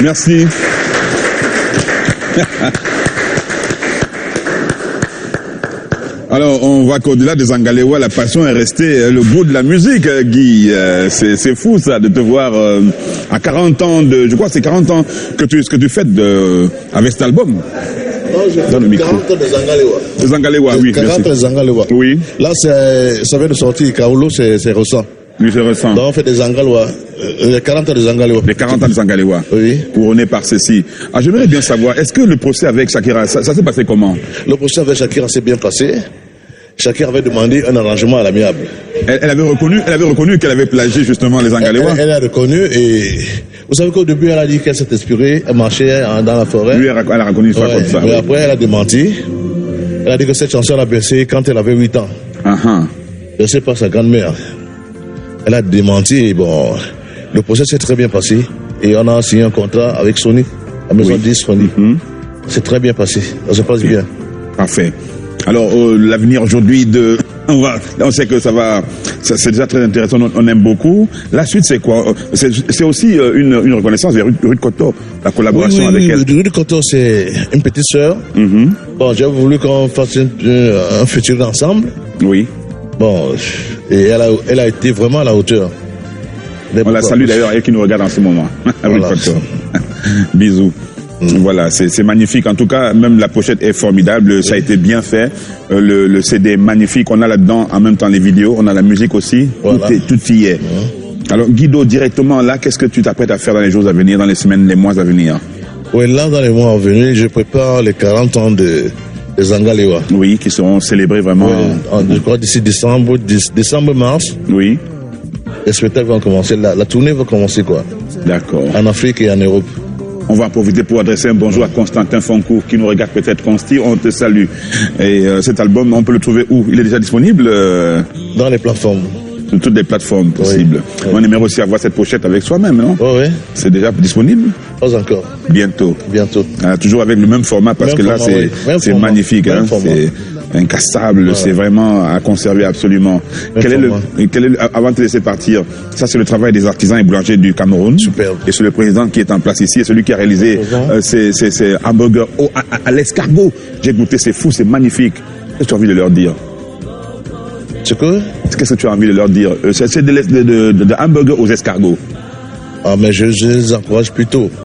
Merci. Alors, on voit qu'au-delà des Angalewa, la passion est restée le goût de la musique, Guy. C'est fou, ça, de te voir à 40 ans je crois que c'est 40 ans que tu fêtes avec cet album. Non, j'ai fait 40 ans des Angalewa. Des Angalewa, oui. 40 ans des Angalewa. Oui. Là, ça vient de sortir, Kaolo, c'est récent. Oui, c'est récent. Donc, on fait des Angalewa. Les 40 ans des Angalewa. Les 40 ans des Angalewa. Oui. Couronné par ceci. Ah, j'aimerais bien savoir, est-ce que le procès avec Shakira, ça s'est passé comment? Le procès avec Shakira s'est bien passé. Shakira avait demandé un arrangement à l'amiable. Elle avait reconnu qu'elle avait plagié justement les Angalewa. Elle a reconnu et vous savez qu'au début elle a dit qu'elle s'est inspirée, elle marchait dans la forêt. Oui, elle a reconnu ça comme ça. Mais après elle a démenti. Elle a dit que cette chanson elle a bercé quand elle avait 8 ans. Bercée par sa grand-mère. Elle a démenti et bon, le procès s'est très bien passé et on a signé un contrat avec Sony, la maison 10 Sony. C'est très bien passé, ça se passe bien. Parfait. Alors, l'avenir aujourd'hui on sait que c'est déjà très intéressant, on aime beaucoup. La suite, c'est quoi? C'est aussi une reconnaissance de Ruth Koto, la collaboration avec elle. Ruth Koto, c'est une petite sœur. Bon, j'ai voulu qu'on fasse un futur ensemble. Oui. Bon, et elle a été vraiment à la hauteur. On la salue d'ailleurs, elle qui nous regarde en ce moment. Voilà. Ruth Koto. Bisous. Voilà, c'est magnifique. En tout cas, même la pochette est formidable. Ça a été bien fait. Le CD est magnifique. On a là-dedans en même temps les vidéos. On a la musique aussi. Voilà. Tout y est. Alors, Guido, directement là, qu'est-ce que tu t'apprêtes à faire dans les jours à venir, dans les semaines, les mois à venir? Oui, là, dans les mois à venir, je prépare les 40 ans des Angalewa. Oui, qui seront célébrés vraiment. Oui, je crois d'ici décembre-mars. Oui. Les spectacles vont commencer. La tournée va commencer, quoi. D'accord. En Afrique et en Europe. On va en profiter pour adresser un bonjour à Constantin Foncourt qui nous regarde peut-être. Consti, on te salue. Et cet album, on peut le trouver où? Il est déjà disponible dans les plateformes. Sur toutes les plateformes possibles. Oui. On aimerait aussi avoir cette pochette avec soi-même, non? Oui. C'est déjà disponible? Pas encore. Bientôt. Toujours avec le même format parce que là, c'est magnifique. Hein, c'est incassable, c'est vraiment à conserver absolument. Avant de te laisser partir, ça c'est le travail des artisans et boulangers du Cameroun. Superbe. Et c'est le président qui est en place ici et celui qui a réalisé ces hamburgers à l'escargot. J'ai goûté, c'est fou, c'est magnifique. Qu'est-ce que tu as envie de leur dire? Qu'est-ce que tu as envie de leur dire? C'est de hamburgers aux escargots. Ah, mais je les encourage plutôt.